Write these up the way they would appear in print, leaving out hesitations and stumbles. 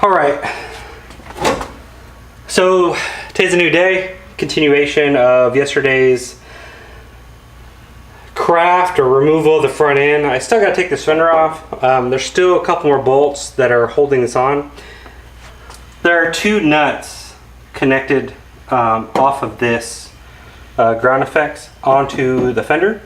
All right, so today's a new day, continuation of yesterday's craft or removal of the front end. I still got to take this fender off. There's still a couple more bolts that are holding this on. There are two nuts connected off of this ground effects onto the fender.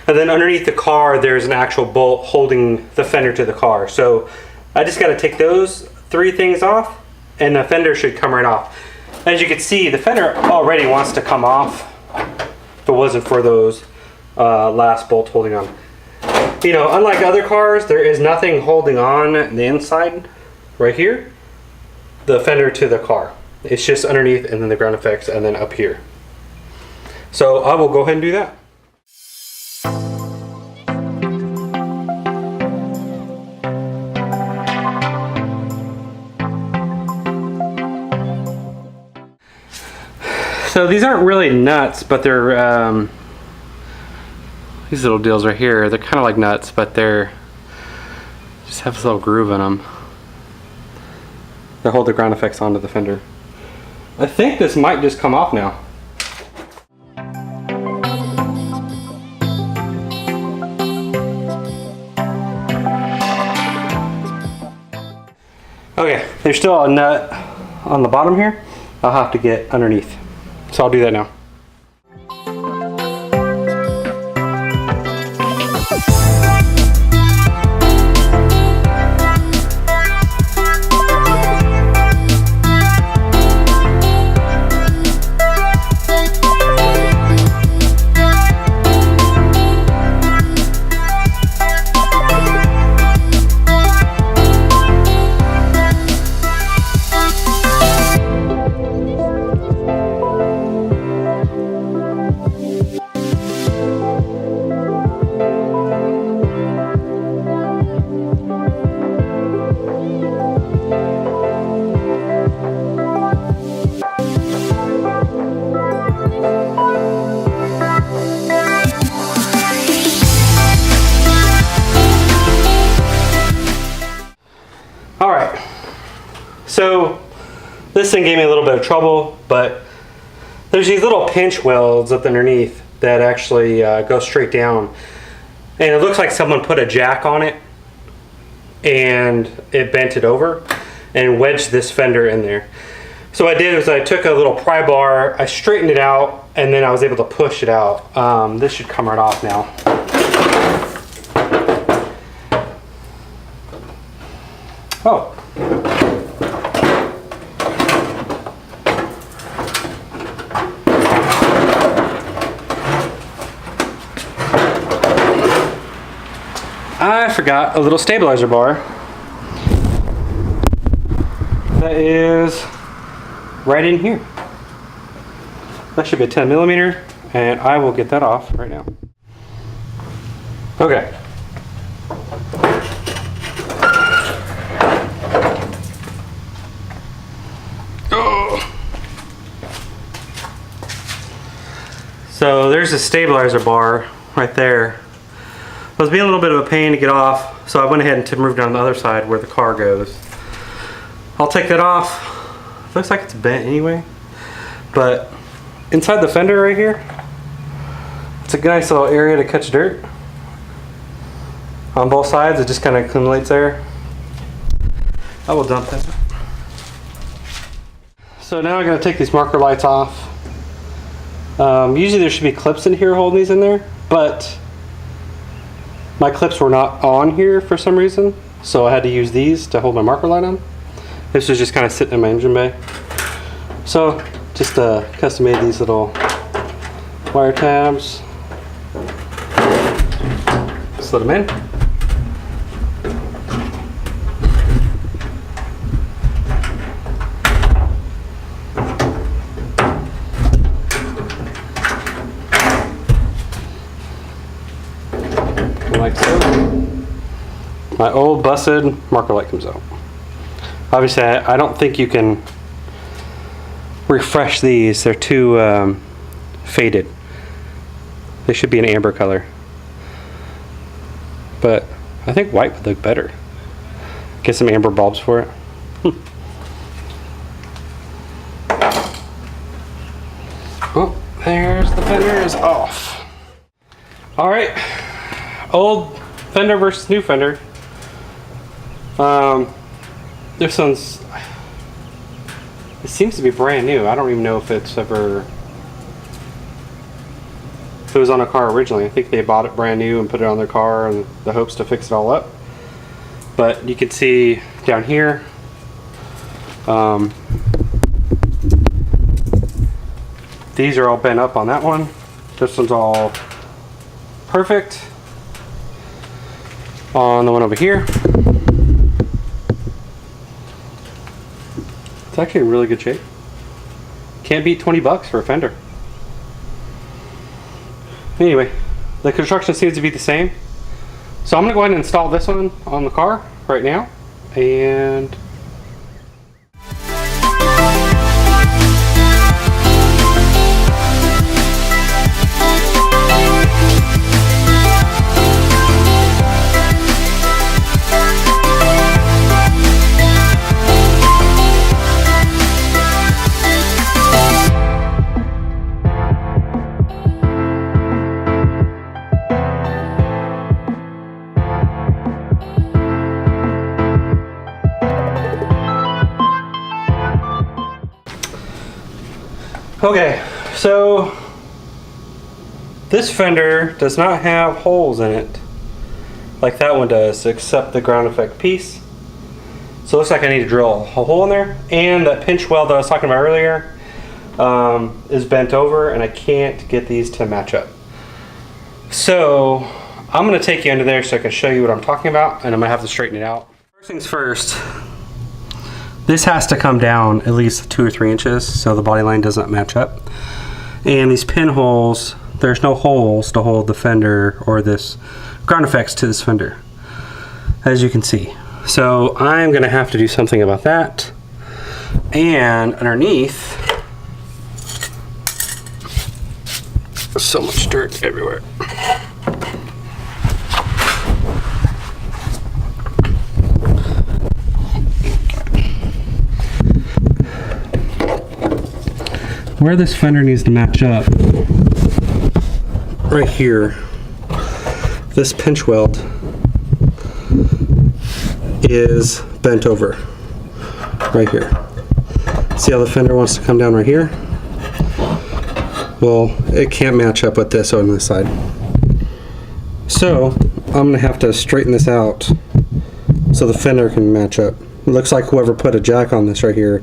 And then underneath the car, there's an actual bolt holding the fender to the car. So I just got to take those three things off and the fender should come right off. As you can see, the fender already wants to come off if it wasn't for those last bolts holding on. You know, unlike other cars, there is nothing holding on the inside right here, the fender to the car. It's just underneath and then the ground effects and then up here. So I will go ahead and do that. So these aren't really nuts, but they're these little deals right here. They're kind of like nuts, but they're just have this little groove in them. They hold the ground effects onto the fender. I think this might just come off now. Okay, there's still a nut on the bottom here. I'll have to get underneath. So I'll do that now. So this thing gave me a little bit of trouble, but there's these little pinch welds up underneath that actually go straight down. And it looks like someone put a jack on it and it bent it over and wedged this fender in there. So what I did was I took a little pry bar, I straightened it out, and then I was able to push it out. This should come right off now. Oh. I forgot a little stabilizer bar that is right in here. That should be a 10 millimeter, and I will get that off right now. Okay. Oh. So there's a stabilizer bar right there. It was being a little bit of a pain to get off, so I went ahead and moved on the other side where the car goes. I'll take that off. It looks like it's bent anyway, but inside the fender right here, it's a nice little area to catch dirt. On both sides, it just kind of accumulates there. I will dump that. So now I'm going to take these marker lights off. Usually there should be clips in here holding these in there, but my clips were not on here for some reason, so I had to use these to hold my marker light on. This was just kind of sitting in my engine bay. So just custom made these little wire tabs. Slid them in. Like so. My old busted marker light comes out. Obviously I don't think you can refresh these. They're too faded. They should be an amber color. But I think white would look better. Get some amber bulbs for it. Oh, there's the fender is off. All right, old fender versus new fender. This one's, it seems to be brand new. I don't even know if it's ever, if it was on a car originally. I think they bought it brand new and put it on their car in the hopes to fix it all up. But you can see down here, these are all bent up on that one. This one's all perfect on the one over here. It's actually in really good shape. Can't beat 20 bucks for a fender. Anyway, the construction seems to be the same. So I'm gonna go ahead and install this one on the car right now. And okay, so this fender does not have holes in it like that one does, except the ground effect piece. So it looks like I need to drill a hole in there. And that pinch weld that I was talking about earlier is bent over, and I can't get these to match up. So I'm going to take you under there so I can show you what I'm talking about, and I'm going to have to straighten it out. First things first, this has to come down at least 2 or 3 inches so the body line doesn't match up. And these pinholes, there's no holes to hold the fender or this ground effects to this fender, as you can see. So I'm gonna have to do something about that. And underneath, there's so much dirt everywhere. Where this fender needs to match up, right here, this pinch weld is bent over right here. See how the fender wants to come down right here? Well, it can't match up with this on this side. So I'm gonna have to straighten this out so the fender can match up. It looks like whoever put a jack on this right here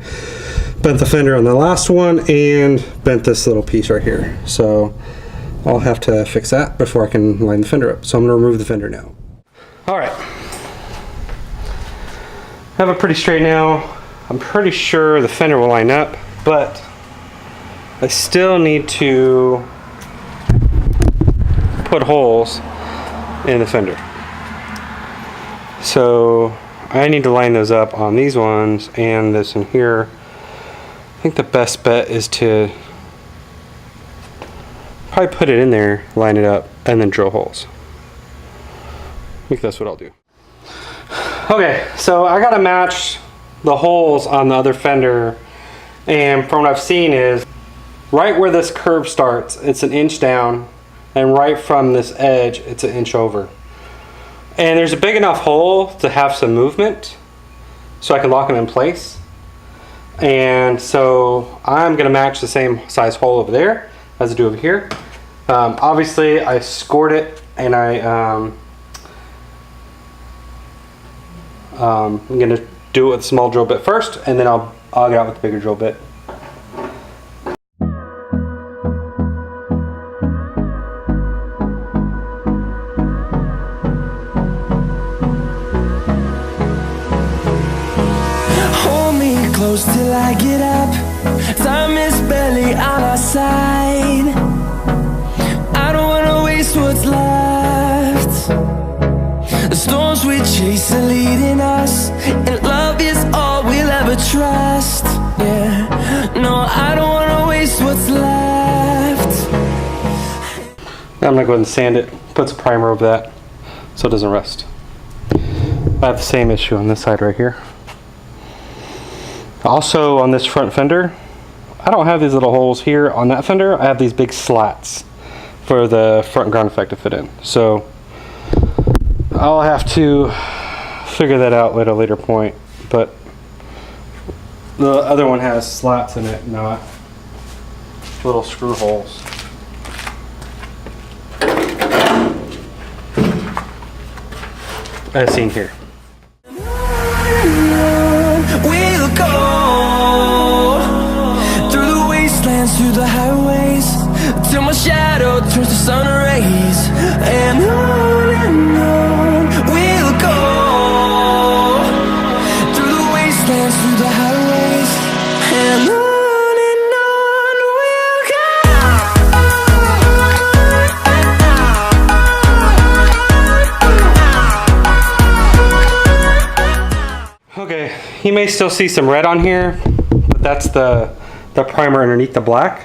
bent the fender on the last one and bent this little piece right here. So I'll have to fix that before I can line the fender up. So I'm going to remove the fender now. All right. I have it pretty straight now. I'm pretty sure the fender will line up, but I still need to put holes in the fender. So I need to line those up on these ones and this in here. I think the best bet is to probably put it in there, line it up, and then drill holes. I think that's what I'll do. Okay, so I gotta match the holes on the other fender, and from what I've seen is right where this curve starts, it's 1 inch down, and right from this edge, it's 1 inch over. And there's a big enough hole to have some movement, so I can lock them in place. And so I'm gonna match the same size hole over there as I do over here. Obviously I scored it, and I'm gonna do it with a small drill bit first, and then I'll get out with the bigger drill bit. Close till I get up. Time is barely on our side. I don't wanna waste what's left. The storms we chase are leading us, and love is all we'll ever trust. Yeah, no, I don't wanna waste what's left. I'm gonna go ahead and sand it, put some primer over that so it doesn't rust. I have the same issue on this side right here. Also on this front fender, I don't have these little holes here on that fender. I have these big slats for the front ground effect to fit in. So I'll have to figure that out at a later point. But the other one has slats in it, not little screw holes. As seen here. We'll go through the wastelands, through the highways, till my shadow turns to sun rays. And on we'll go through the wastelands, through the highways, and on we'll go. Okay, you may still see some red on here, but that's the primer underneath the black.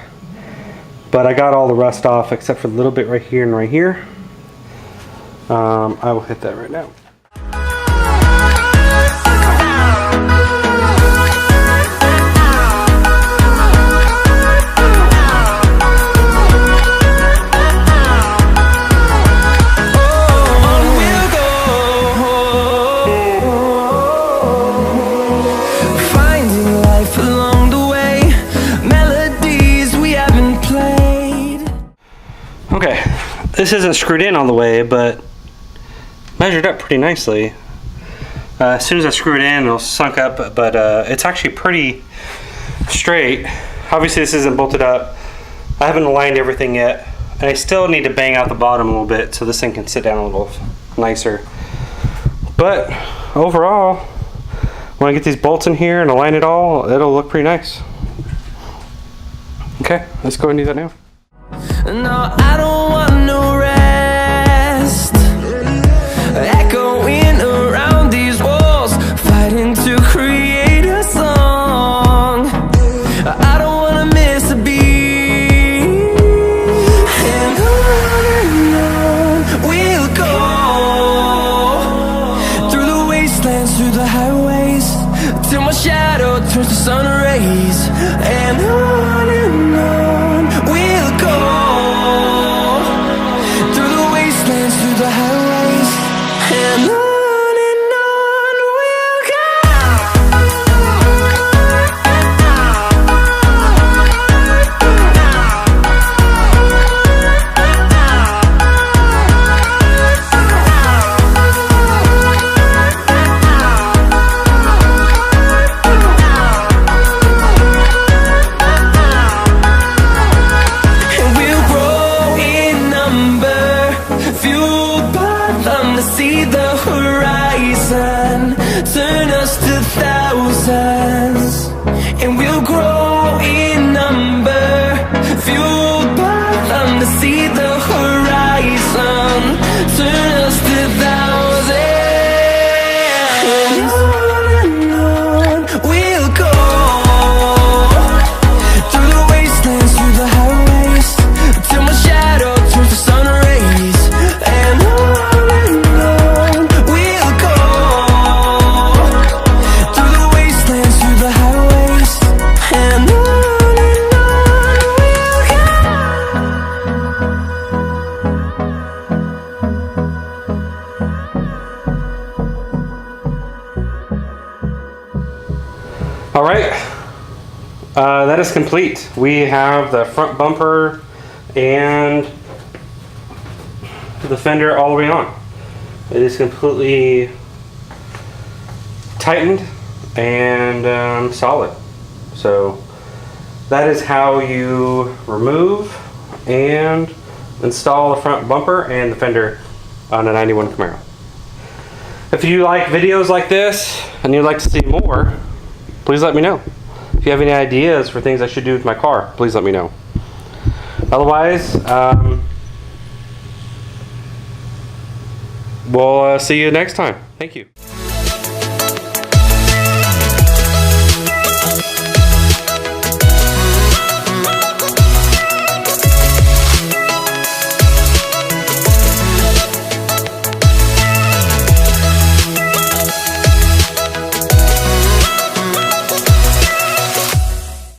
But I got all the rust off except for a little bit right here and right here. I will hit that right now. Okay, this isn't screwed in all the way, but measured up pretty nicely. As soon as I screw it in, it'll sunk up, but it's actually pretty straight. Obviously this isn't bolted up. I haven't aligned everything yet, and I still need to bang out the bottom a little bit so this thing can sit down a little nicer. But overall, when I get these bolts in here and align it all, it'll look pretty nice. Okay, let's go and do that now. No, I don't want no rest, echoing around these walls, fighting to create a song. I don't want to miss a beat, and on we'll go through the wastelands, through the highways, till my shadow turns to sun rays. And on we'll go through the wastelands, through the highways, and on we'll go. And we'll grow in number, fueled by them to see the horizon, turn us to thousands. And we'll grow in number, fueled by them to see the horizon, turn us to thousands. And on we'll go through the wastelands, through the highways, till my shadow turns to sun rays. And on we'll go through the wastelands, through the highways, and on we'll All right, that is complete. We have the front bumper and the fender all the way on. It is completely tightened and solid. So that is how you remove and install the front bumper and the fender on a 91 Camaro. If you like videos like this and you'd like to see more, please let me know. If you have any ideas for things I should do with my car, please let me know. Otherwise, we'll see you next time. Thank you.